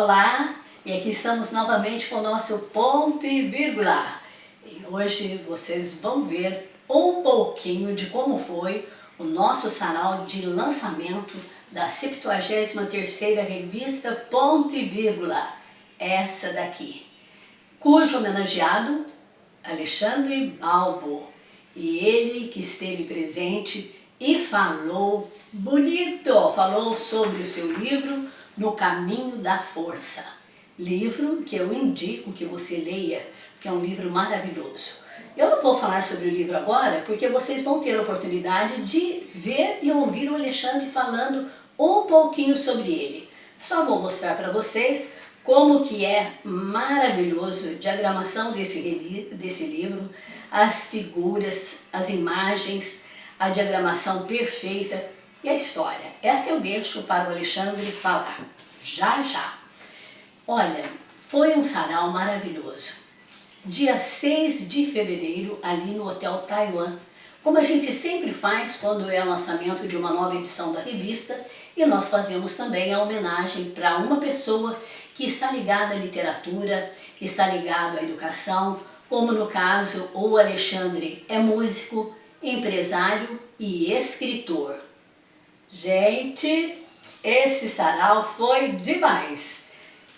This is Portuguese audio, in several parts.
Olá, e aqui estamos novamente com o nosso ponto e vírgula. E hoje vocês vão ver um pouquinho de como foi o nosso sarau de lançamento da 73ª revista Ponto e Vírgula, essa daqui, cujo homenageado Alexandre Balbo, e ele que esteve presente e falou bonito, falou sobre o seu livro No Caminho da Força, livro que eu indico que você leia, que é um livro maravilhoso. Eu não vou falar sobre o livro agora, porque vocês vão ter a oportunidade de ver e ouvir o Alexandre falando um pouquinho sobre ele. Só vou mostrar para vocês como que é maravilhoso a diagramação desse livro, as figuras, as imagens, a diagramação perfeita e a história. Essa eu deixo para o Alexandre falar, já já. Olha, foi um sarau maravilhoso. Dia 6 de fevereiro, ali no Hotel Taiwan, como a gente sempre faz quando é o lançamento de uma nova edição da revista, e nós fazemos também a homenagem para uma pessoa que está ligada à literatura, está ligado à educação, como no caso o Alexandre é músico, empresário e escritor. Gente, esse sarau foi demais!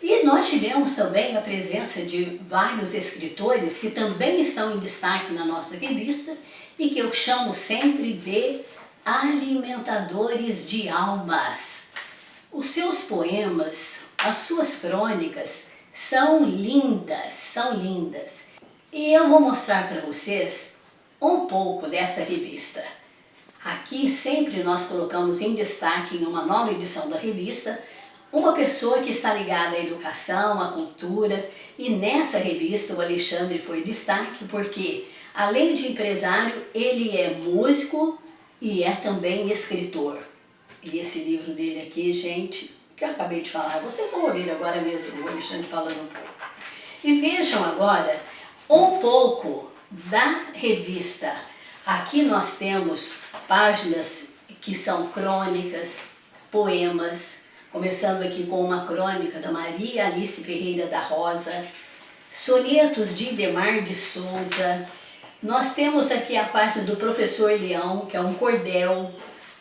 E nós tivemos também a presença de vários escritores que também estão em destaque na nossa revista e que eu chamo sempre de alimentadores de almas. Os seus poemas, as suas crônicas são lindas, são lindas. E eu vou mostrar para vocês um pouco dessa revista. Aqui sempre nós colocamos em destaque em uma nova edição da revista uma pessoa que está ligada à educação, à cultura, e nessa revista o Alexandre foi destaque porque, além de empresário, ele é músico e é também escritor. E esse livro dele aqui, gente, que eu acabei de falar, vocês vão ouvir agora mesmo o Alexandre falando um pouco. E vejam agora um pouco da revista. Aqui nós temos páginas que são crônicas, poemas, começando aqui com uma crônica da Maria Alice Ferreira da Rosa, sonetos de Idemar de Souza. Nós temos aqui a página do Professor Leão, que é um cordel,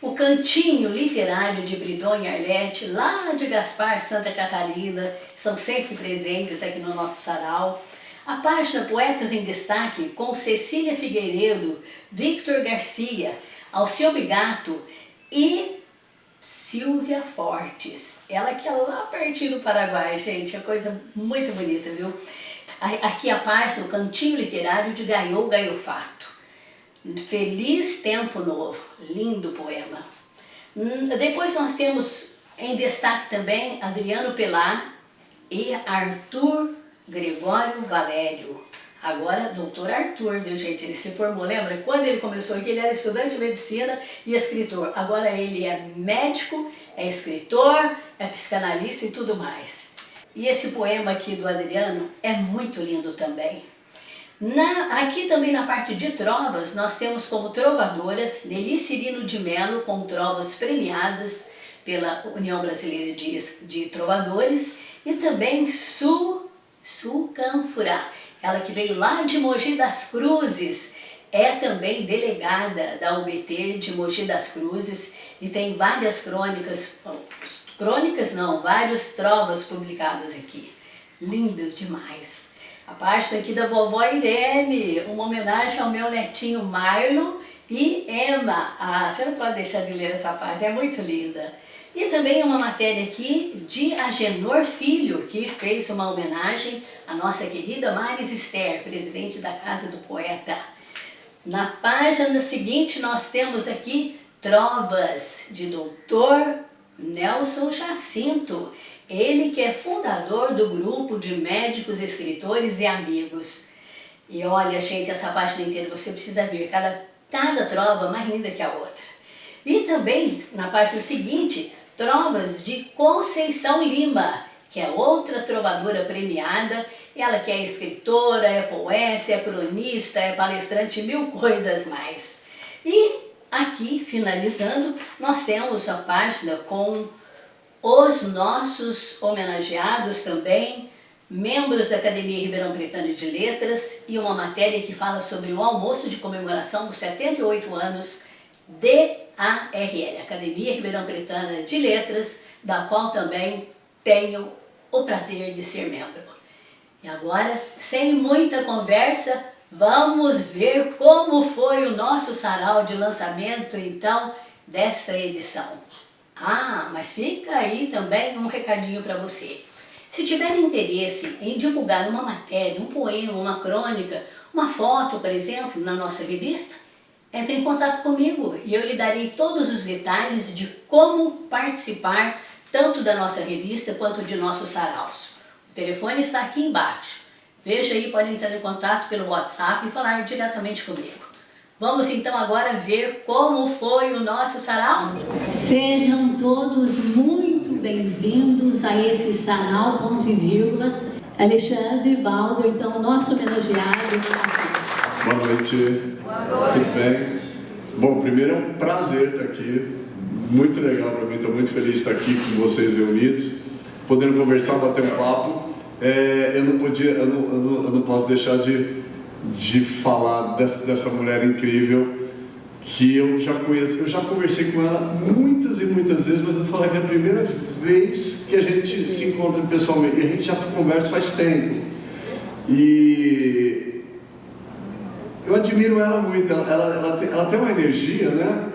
o Cantinho Literário de Bridon e Arlete, lá de Gaspar, Santa Catarina, são sempre presentes aqui no nosso sarau. A página Poetas em Destaque, com Cecília Figueiredo, Victor Garcia, Alceu Bigato e Silvia Fortes, ela que é lá pertinho do Paraguai, gente, é coisa muito bonita, viu? Aqui a página, o Cantinho Literário de Gaiô Gaiofato. Feliz Tempo Novo, lindo poema. Depois nós temos em destaque também Adriano Pelar e Arthur Gregório Valério. Agora, doutor Arthur, viu gente? Ele se formou, lembra? Quando ele começou aqui, ele era estudante de medicina e escritor. Agora ele é médico, é escritor, é psicanalista e tudo mais. E esse poema aqui do Adriano é muito lindo também. Aqui também na parte de trovas, nós temos como trovadoras Nelly Cirino de Mello, com trovas premiadas pela União Brasileira de Trovadores, e também Su Canfurá. Ela que veio lá de Mogi das Cruzes, é também delegada da UBT de Mogi das Cruzes e tem várias várias trovas publicadas aqui. Lindas demais. A página aqui da vovó Irene, uma homenagem ao meu netinho Marlon e Emma. Você não pode deixar de ler essa página, é muito linda. E também uma matéria aqui de Agenor Filho, que fez uma homenagem à nossa querida Maris Esther, presidente da Casa do Poeta. Na página seguinte nós temos aqui trovas de Dr. Nelson Jacinto, ele que é fundador do grupo de médicos, escritores e amigos. E olha, gente, essa página inteira você precisa ver, cada trova mais linda que a outra. E também, na página seguinte, trovas de Conceição Lima, que é outra trovadora premiada, ela que é escritora, é poeta, é cronista, é palestrante, mil coisas mais. E aqui, finalizando, nós temos a página com os nossos homenageados também, membros da Academia Ribeirão Pretano de Letras, e uma matéria que fala sobre o almoço de comemoração dos 78 anos DARL, Academia Ribeirão Pretana de Letras, da qual também tenho o prazer de ser membro. E agora, sem muita conversa, vamos ver como foi o nosso sarau de lançamento, então, desta edição. Mas fica aí também um recadinho para você. Se tiver interesse em divulgar uma matéria, um poema, uma crônica, uma foto, por exemplo, na nossa revista, entre em contato comigo e eu lhe darei todos os detalhes de como participar tanto da nossa revista quanto de nossos saraus. O telefone está aqui embaixo. Veja aí, pode entrar em contato pelo WhatsApp e falar diretamente comigo. Vamos então agora ver como foi o nosso sarau? Sejam todos muito bem-vindos a esse sarau, ponto e vírgula. Alexandre Balbo, então, nosso homenageado. Boa noite. Tudo bem? Bom, primeiro é um prazer estar aqui. Muito legal para mim, estou muito feliz de estar aqui com vocês reunidos, podendo conversar, bater um papo. Eu não posso deixar de falar dessa mulher incrível que eu já conheço. Eu já conversei com ela muitas e muitas vezes, mas eu vou falar que é a primeira vez que a gente se encontra pessoalmente, e a gente já conversa faz tempo. E eu admiro ela muito. Ela tem uma energia, né?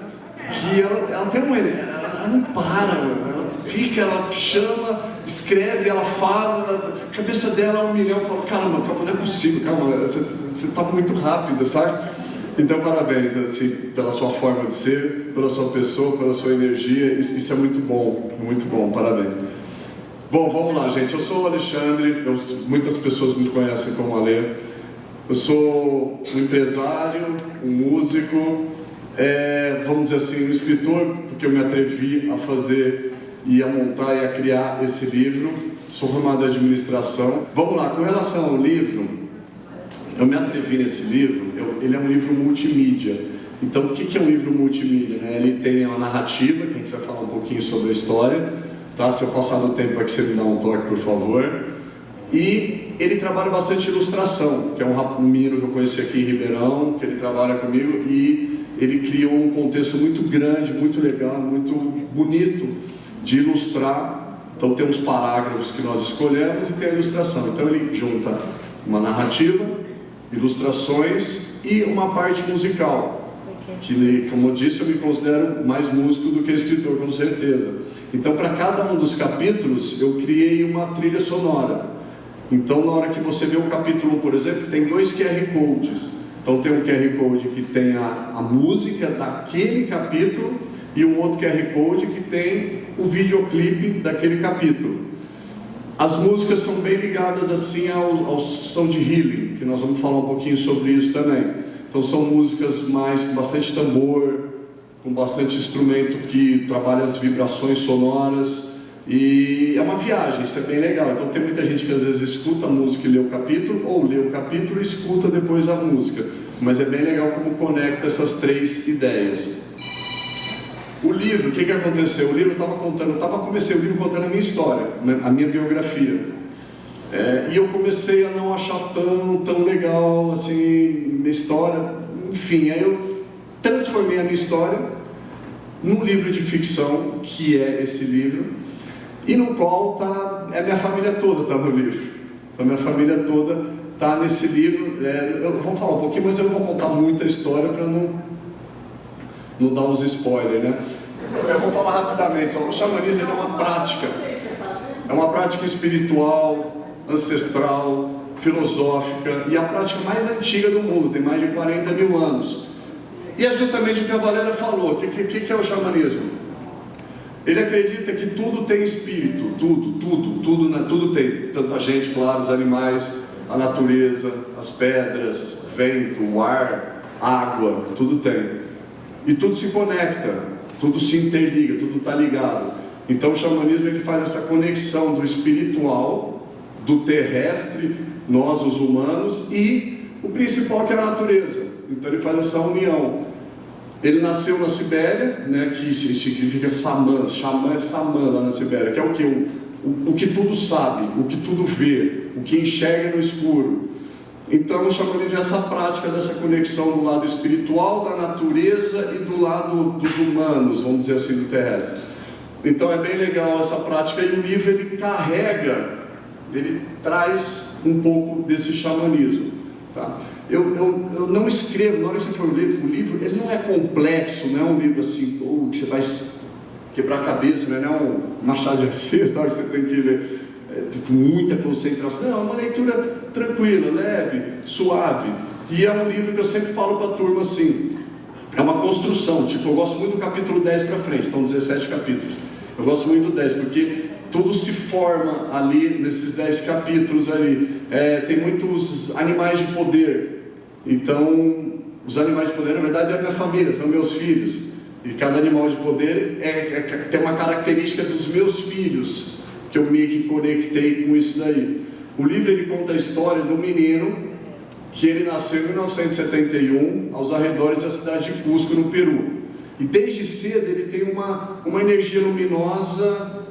Que ela tem uma energia, ela não para, ela fica, ela chama, escreve, ela fala, a cabeça dela é 1 milhão. Eu falo, calma, não é possível, calma, você está muito rápida, sabe? Então, parabéns, assim, pela sua forma de ser, pela sua pessoa, pela sua energia, isso é muito bom, parabéns. Bom, vamos lá, gente, eu sou o Alexandre, muitas pessoas me conhecem como Alê. Eu sou um empresário, um músico, vamos dizer assim, um escritor, porque eu me atrevi a fazer e a montar e a criar esse livro. Sou formado em administração. Vamos lá, com relação ao livro, eu me atrevi nesse livro, ele é um livro multimídia. Então, o que é um livro multimídia? Né? Ele tem uma narrativa, que a gente vai falar um pouquinho sobre a história, tá? Se eu passar do tempo aqui, você me dá um toque, por favor. E ele trabalha bastante ilustração, que é um menino que eu conheci aqui em Ribeirão, que ele trabalha comigo, e ele criou um contexto muito grande, muito legal, muito bonito de ilustrar. Então tem uns parágrafos que nós escolhemos e tem a ilustração. Então ele junta uma narrativa, ilustrações e uma parte musical, que, como eu disse, eu me considero mais músico do que escritor, com certeza. Então, para cada um dos capítulos, eu criei uma trilha sonora. Então, na hora que você vê o capítulo 1, por exemplo, tem 2 QR Codes. Então, tem um QR Code que tem a música daquele capítulo e um outro QR Code que tem o videoclipe daquele capítulo. As músicas são bem ligadas assim ao som de healing, que nós vamos falar um pouquinho sobre isso também. Então, são músicas mais com bastante tambor, com bastante instrumento que trabalha as vibrações sonoras. E é uma viagem, isso é bem legal. Então tem muita gente que às vezes escuta a música e lê o capítulo, ou lê o capítulo e escuta depois a música. Mas é bem legal como conecta essas 3 ideias. O livro, o que aconteceu? O livro comecei o livro contando a minha história, a minha biografia. E eu comecei a não achar tão legal assim, minha história. Enfim, aí eu transformei a minha história num livro de ficção, que é esse livro. E no qual a minha família toda está no livro. Então, a minha família toda está nesse livro. Eu vou falar um pouquinho, mas eu não vou contar muita história para não dar uns spoilers, né? Eu vou falar rapidamente. O xamanismo é uma prática. É uma prática espiritual, ancestral, filosófica e a prática mais antiga do mundo. Tem mais de 40 mil anos. E é justamente o que a Valéria falou. O que é o xamanismo? Ele acredita que tudo tem espírito, tudo tem. Tanto a gente, claro, os animais, a natureza, as pedras, vento, o ar, água, tudo tem. E tudo se conecta, tudo se interliga, tudo está ligado. Então o xamanismo ele faz essa conexão do espiritual, do terrestre, nós os humanos, e o principal que é a natureza. Então ele faz essa união. Ele nasceu na Sibéria, né, que significa xamã é Samã lá na Sibéria, que é o que? O que tudo sabe, o que tudo vê, o que enxerga no escuro. Então o xamanismo é essa prática dessa conexão do lado espiritual, da natureza e do lado dos humanos, vamos dizer assim, do terrestre. Então é bem legal essa prática, e o livro ele carrega, ele traz um pouco desse xamanismo, tá? Eu não escrevo, na hora que você for ler o livro, ele não é complexo, não é um livro assim, que você vai quebrar a cabeça, né? Não é um Machado de Assis, sabe? Você tem que ler com muita concentração. Não, é uma leitura tranquila, leve, suave. E é um livro que eu sempre falo para a turma assim, é uma construção. Tipo, eu gosto muito do capítulo 10 para frente, são 17 capítulos. Eu gosto muito do 10, porque tudo se forma ali, nesses 10 capítulos ali. Tem muitos animais de poder. Então, os animais de poder, na verdade, é a minha família, são meus filhos. E cada animal de poder tem uma característica dos meus filhos, que eu meio que conectei com isso daí. O livro ele conta a história de um menino que ele nasceu em 1971, aos arredores da cidade de Cusco, no Peru. E desde cedo ele tem uma energia luminosa,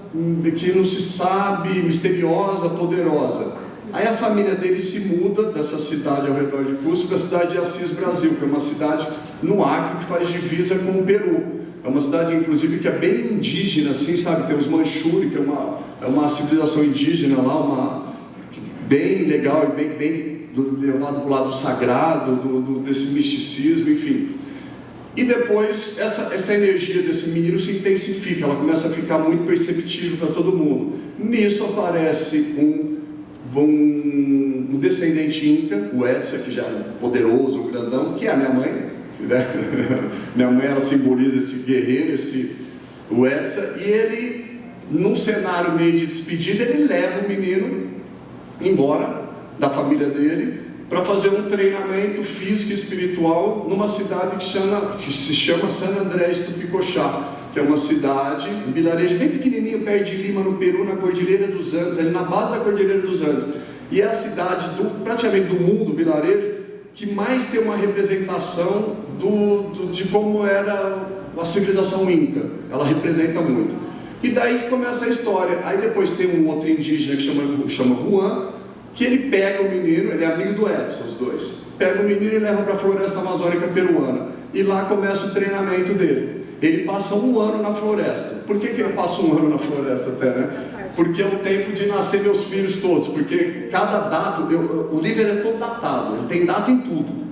que não se sabe, misteriosa, poderosa. Aí a família dele se muda dessa cidade ao redor de Cusco para a cidade de Assis, Brasil, que é uma cidade no Acre que faz divisa com o Peru. É uma cidade, inclusive, que é bem indígena, assim, sabe? Tem os Manchuri, que é uma civilização indígena lá, bem legal e bem levado para o lado sagrado, desse misticismo, enfim. E depois, essa energia desse menino se intensifica, ela começa a ficar muito perceptível para todo mundo. Nisso aparece um descendente inca, o Edsa, que já é poderoso, o grandão, que é a minha mãe, né? Minha mãe, ela simboliza esse guerreiro, o Edsa, e ele, num cenário meio de despedida, ele leva o menino embora da família dele para fazer um treinamento físico e espiritual numa cidade que se chama San Andrés do Picochá, que é uma cidade, um vilarejo bem pequenininho perto de Lima, no Peru, na Cordilheira dos Andes, ali na base da Cordilheira dos Andes. E é a cidade, praticamente do mundo, o vilarejo, que mais tem uma representação de como era a civilização inca. Ela representa muito. E daí começa a história. Aí depois tem um outro indígena que chama Juan, que ele pega o menino, ele é amigo do Edson, os dois. Pega o menino e leva para a floresta amazônica peruana. E lá começa o treinamento dele. Ele passa 1 ano na floresta. Por que ele passa 1 ano na floresta até, né? Porque é o tempo de nascer meus filhos todos. Porque cada data, o livro é todo datado, ele tem data em tudo.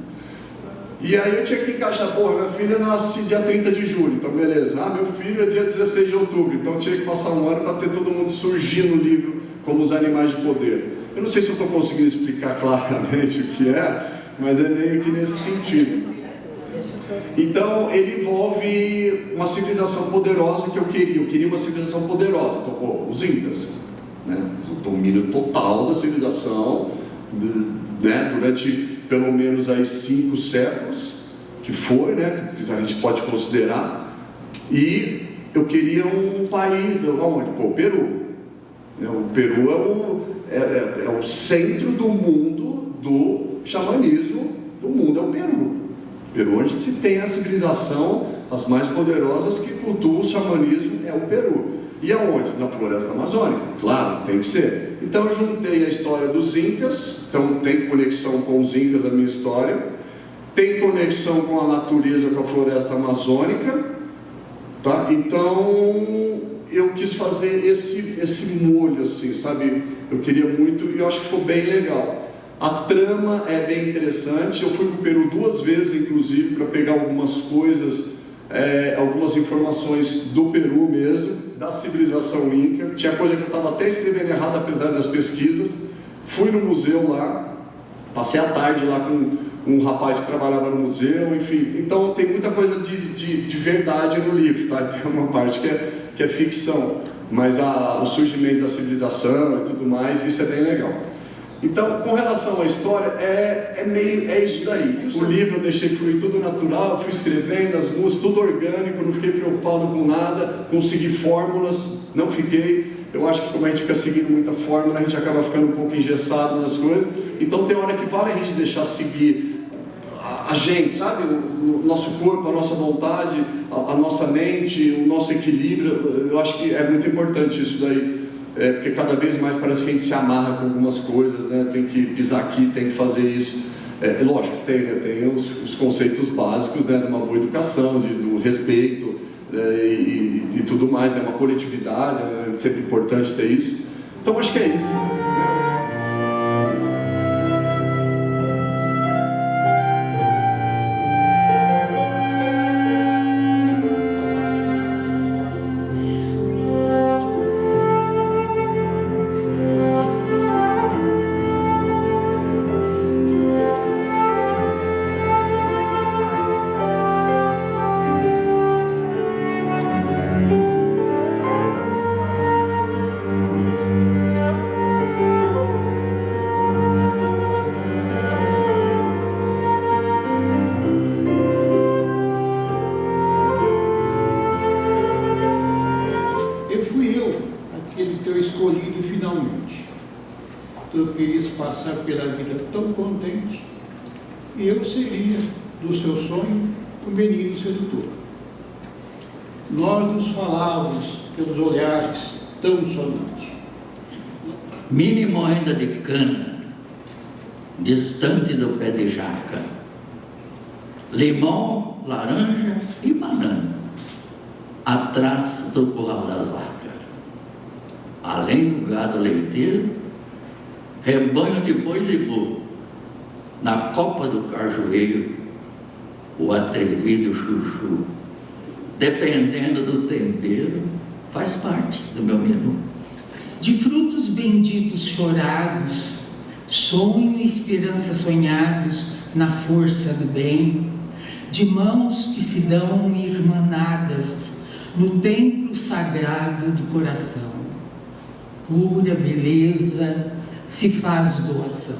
E aí eu tinha que encaixar, minha filha nasce dia 30 de julho, então beleza. Meu filho é dia 16 de outubro, então eu tinha que passar 1 ano para ter todo mundo surgir no livro como os animais de poder. Eu não sei se eu estou conseguindo explicar claramente o que é, mas é meio que nesse sentido. Então ele envolve uma civilização poderosa que eu queria uma civilização poderosa. Então, os incas, né? O domínio total da civilização, né? Durante pelo menos aí 5 séculos, que foi, né? Que a gente pode considerar. E eu queria um país, onde? O Peru. O Peru é o centro do mundo do xamanismo, do mundo é o Peru. Peru, onde se tem a civilização, as mais poderosas que cultuam o xamanismo, é o Peru. E aonde? Na floresta amazônica, claro, tem que ser. Então eu juntei a história dos incas, então tem conexão com os incas a minha história, tem conexão com a natureza, com a floresta amazônica, tá? Então eu quis fazer esse molho assim, sabe? Eu queria muito e eu acho que ficou bem legal. A trama é bem interessante. Eu fui para o Peru 2 vezes, inclusive, para pegar algumas coisas, algumas informações do Peru mesmo, da civilização inca. Tinha coisa que eu estava até escrevendo errado, apesar das pesquisas. Fui no museu lá, passei a tarde lá com um rapaz que trabalhava no museu, enfim. Então tem muita coisa de verdade no livro, tá? Tem uma parte que é ficção, mas o surgimento da civilização e tudo mais, isso é bem legal. Então, com relação à história, é isso daí. O livro eu deixei fluir tudo natural, fui escrevendo as músicas, tudo orgânico, não fiquei preocupado com nada, consegui fórmulas, não fiquei. Eu acho que como a gente fica seguindo muita fórmula, a gente acaba ficando um pouco engessado nas coisas. Então tem hora que vale a gente deixar seguir a a gente, sabe? O nosso corpo, a nossa vontade, a nossa mente, o nosso equilíbrio. Eu acho que é muito importante isso daí, porque cada vez mais parece que a gente se amarra com algumas coisas, né? Tem que pisar aqui, tem que fazer isso. Lógico, tem os conceitos básicos, né, de uma boa educação, do respeito, e tudo mais, né? Uma coletividade, é sempre importante ter isso. Então acho que é isso. Escolhido finalmente. Tu querias passar pela vida tão contente, e eu seria, do seu sonho, o menino sedutor. Nós nos falávamos pelos olhares tão sonantes. Mini moeda de cana, distante do pé de jaca, limão, laranja e banana, atrás do curral das vacas. Além do gado leiteiro, rebanho de bois e burro, na copa do cajueiro, o atrevido chuchu, dependendo do tempero, faz parte do meu menu. De frutos benditos chorados, sonho e esperança sonhados na força do bem, de mãos que se dão irmanadas no templo sagrado do coração. Pura beleza se faz doação.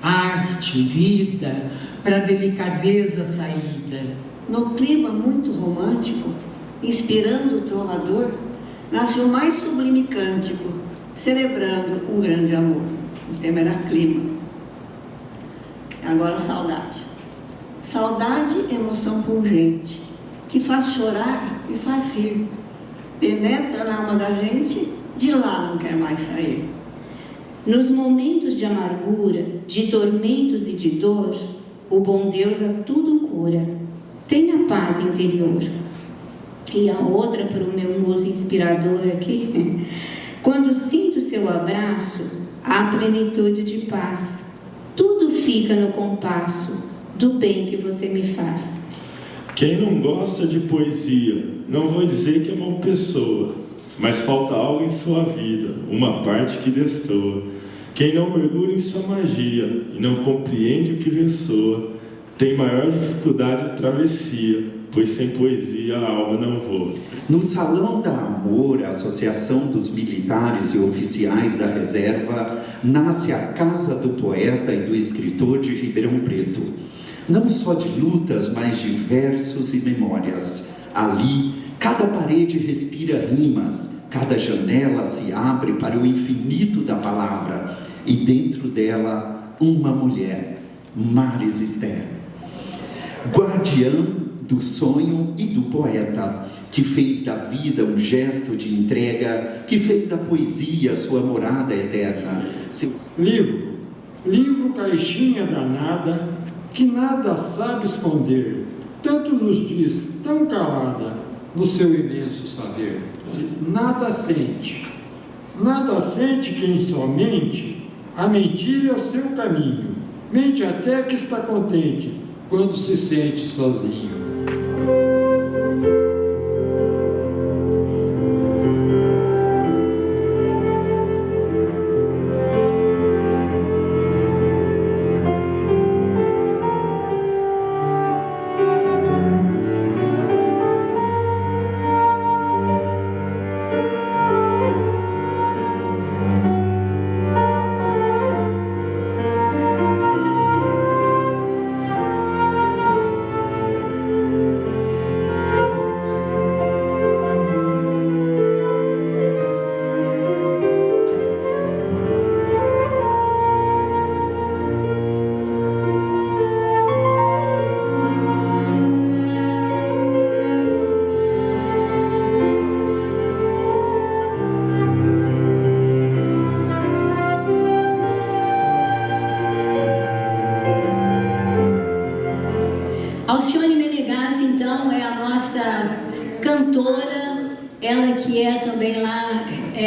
Arte, vida, para delicadeza saída. No clima muito romântico, inspirando o trovador, nasce o mais sublime cântico, celebrando um grande amor. O tema era clima. Agora saudade. Saudade, emoção pungente, que faz chorar e faz rir. Penetra na alma da gente, de lá não quer mais sair. Nos momentos de amargura, de tormentos e de dor, o bom Deus a tudo cura. Tenha paz interior. E a outra para o meu moço inspirador aqui. Quando sinto seu abraço, há plenitude de paz. Tudo fica no compasso do bem que você me faz. Quem não gosta de poesia, não vou dizer que é uma pessoa, mas falta algo em sua vida, uma parte que destoa. Quem não mergulha em sua magia e não compreende o que ressoa, tem maior dificuldade de travessia, pois sem poesia a alma não voa. No Salão da Amor, a Associação dos Militares e Oficiais da Reserva, nasce a Casa do Poeta e do Escritor de Ribeirão Preto. Não só de lutas, mas de versos e memórias. Ali, cada parede respira rimas, cada janela se abre para o infinito da palavra, e dentro dela, uma mulher, Maris Esther, guardiã do sonho e do poeta, que fez da vida um gesto de entrega, que fez da poesia sua morada eterna. Livro caixinha danada, que nada sabe esconder, tanto nos diz, tão calada, no seu imenso saber. Nada sente quem somente a mentira é o seu caminho, mente até que está contente, quando se sente sozinho.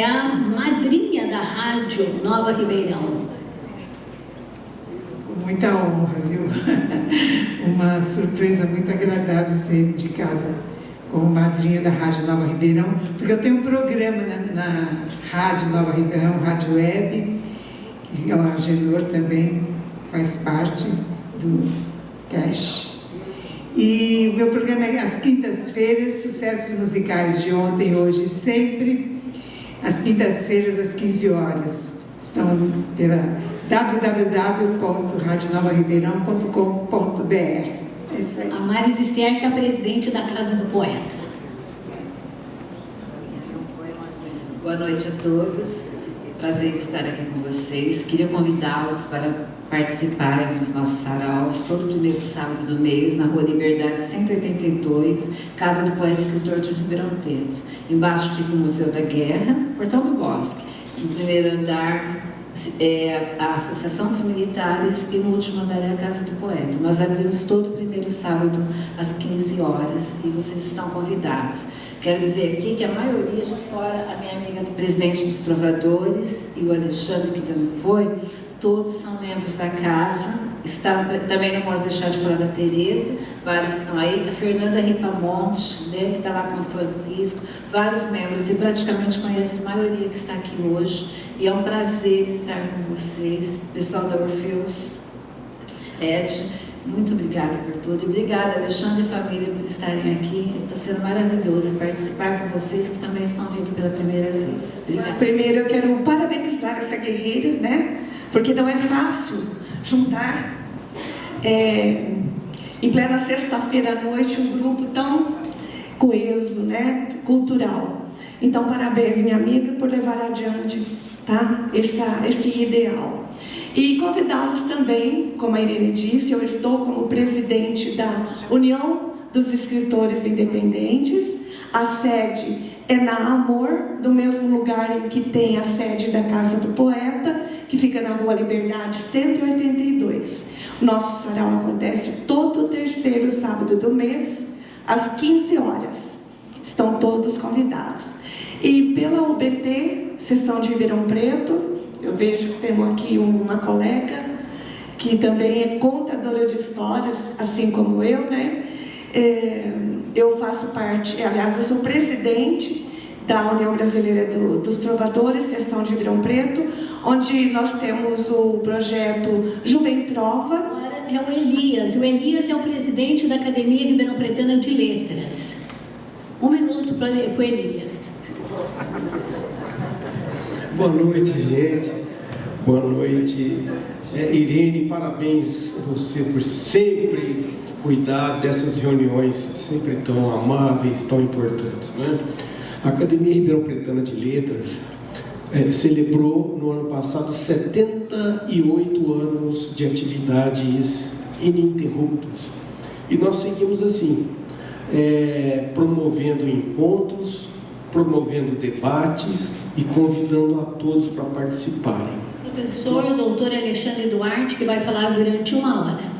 a madrinha da Rádio Nova Ribeirão. Muita honra, viu? Uma surpresa muito agradável ser indicada como madrinha da Rádio Nova Ribeirão, porque eu tenho um programa na Rádio Nova Ribeirão, Rádio Web, e o Agenor também faz parte do CASH. E o meu programa é às quintas-feiras, sucessos musicais de ontem, hoje e sempre, às quintas-feiras, às 15 horas. Estão pela www.radionovaribeirão.com.br. É isso aí. A Maris Esther, que é a presidente da Casa do Poeta. Boa noite a todos. Prazer em estar aqui com vocês. Queria convidá-los para participarem dos nossos saraus todo primeiro sábado do mês, na Rua Liberdade 182, Casa do Poeta e Escritor de Ribeirão Preto. Embaixo fica o Museu da Guerra, Portal do Bosque. No primeiro andar a Associação dos Militares e no último andar é a Casa do Poeta. Nós abrimos todo primeiro sábado às 15 horas e vocês estão convidados. Quero dizer aqui que a maioria, já fora a minha amiga do presidente dos Trovadores e o Alexandre, que também foi, todos são membros da casa. Também não posso deixar de falar da Tereza, vários que estão aí, a Fernanda Ripamonte, né, que está lá com o Francisco, vários membros, e praticamente conheço a maioria que está aqui hoje. E é um prazer estar com vocês, pessoal da Orfeus, Ed, muito obrigada por tudo. E obrigada, Alexandre e família, por estarem aqui. Está sendo maravilhoso participar com vocês que também estão vindo pela primeira vez. Obrigada. Primeiro, eu quero parabenizar essa guerreira, né? Porque não é fácil juntar em plena sexta-feira à noite um grupo tão coeso, né? Cultural. Então, parabéns, minha amiga, por levar adiante, tá? Esse ideal. E convidá-los também, como a Irene disse, eu estou como presidente da União dos Escritores Independentes. A sede é na Amor, do mesmo lugar em que tem a sede da Casa do Poeta, que fica na Rua Liberdade 182. Nosso sarau acontece todo terceiro sábado do mês, às 15 horas. Estão todos convidados. E pela UBT, Seção de Ribeirão Preto, eu vejo que temos aqui uma colega que também é contadora de histórias, assim como eu, né? Eu faço parte, aliás, eu sou presidente da União Brasileira dos Trovadores, Seção de Ribeirão Preto, onde nós temos o projeto Juventrova. Agora é o Elias. O Elias é o presidente da Academia Ribeirão Pretana de Letras. 1 minuto para o Elias. Boa noite, gente. Boa noite. Irene, parabéns a você por sempre cuidar dessas reuniões sempre tão amáveis, tão importantes, né? A Academia Ribeirão Pretana de Letras celebrou no ano passado 78 anos de atividades ininterruptas. E nós seguimos assim, promovendo encontros, promovendo debates e convidando a todos para participarem. Professor doutor Alexandre Duarte, que vai falar durante 1 hora.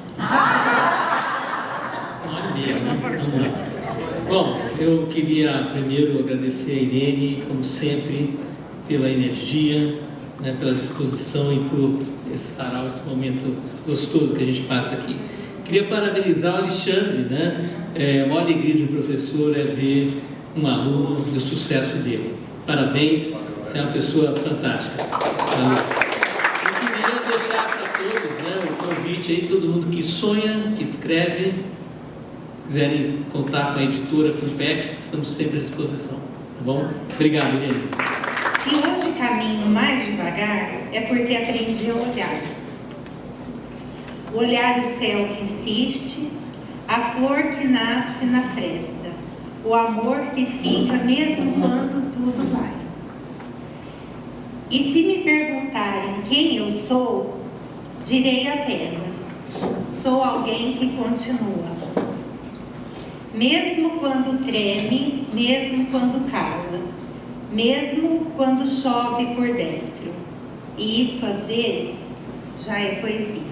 Bom, eu queria primeiro agradecer a Irene, como sempre, pela energia, né, pela disposição e por esse sarau, esse momento gostoso que a gente passa aqui. Queria parabenizar o Alexandre, né? A maior alegria de um professor é ver um aluno e o sucesso dele. Parabéns, você é uma pessoa fantástica. Eu queria deixar para todos, né, o convite aí, todo mundo que sonha, que escreve, quiserem contar com a editora, com o PEC, estamos sempre à disposição. Tá bom? Obrigado, Irene. Se hoje caminho mais devagar, é porque aprendi a olhar. Olhar o céu que insiste, a flor que nasce na fresta, o amor que fica mesmo quando tudo vai. E se me perguntarem quem eu sou, direi apenas, sou alguém que continua. Mesmo quando treme, mesmo quando cala, mesmo quando chove por dentro. E isso, às vezes, já é poesia.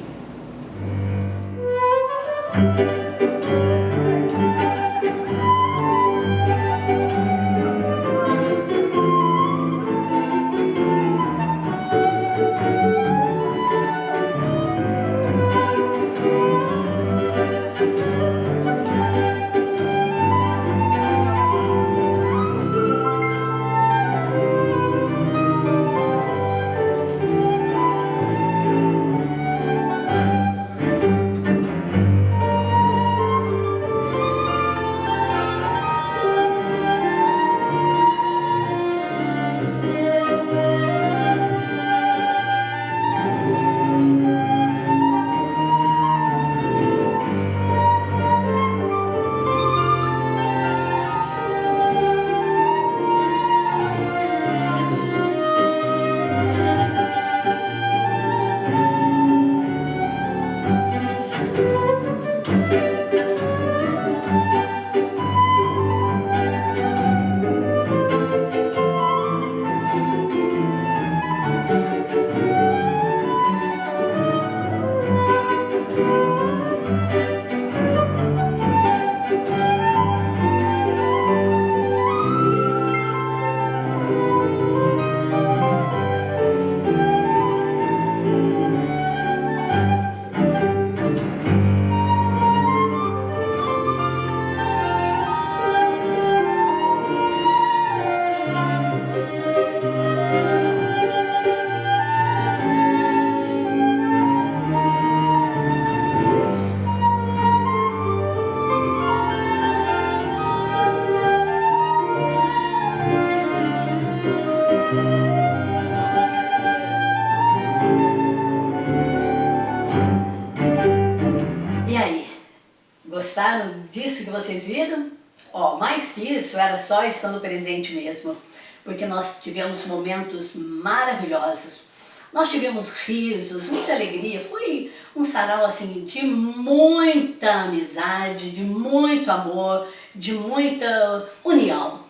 Gostaram disso que vocês viram? Ó, mais que isso, era só estando presente mesmo, porque nós tivemos momentos maravilhosos. Nós tivemos risos, muita alegria. Foi um sarau assim de muita amizade, de muito amor, de muita união.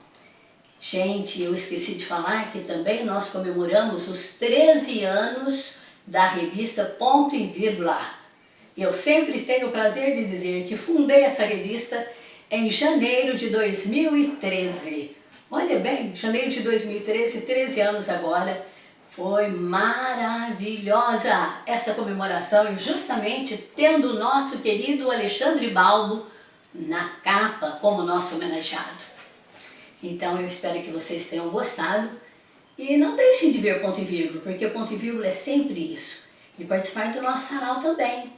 Gente, eu esqueci de falar que também nós comemoramos os 13 anos da revista Ponto e Vírgula. Eu sempre tenho o prazer de dizer que fundei essa revista em janeiro de 2013. Olha bem, janeiro de 2013, 13 anos agora. Foi maravilhosa essa comemoração e justamente tendo o nosso querido Alexandre Balbo na capa como nosso homenageado. Então eu espero que vocês tenham gostado e não deixem de ver Ponto e Vírgula, porque Ponto e Vírgula é sempre isso. E participar do nosso sarau também.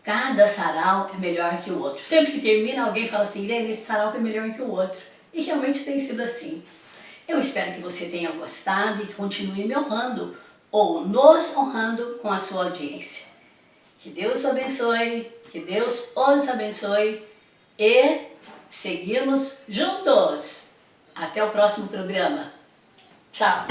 Cada sarau é melhor que o outro. Sempre que termina alguém fala assim, Irene, esse sarau é melhor que o outro. E realmente tem sido assim. Eu espero que você tenha gostado e que continue me honrando ou nos honrando com a sua audiência. Que Deus o abençoe, que Deus os abençoe e seguimos juntos. Até o próximo programa. Tchau.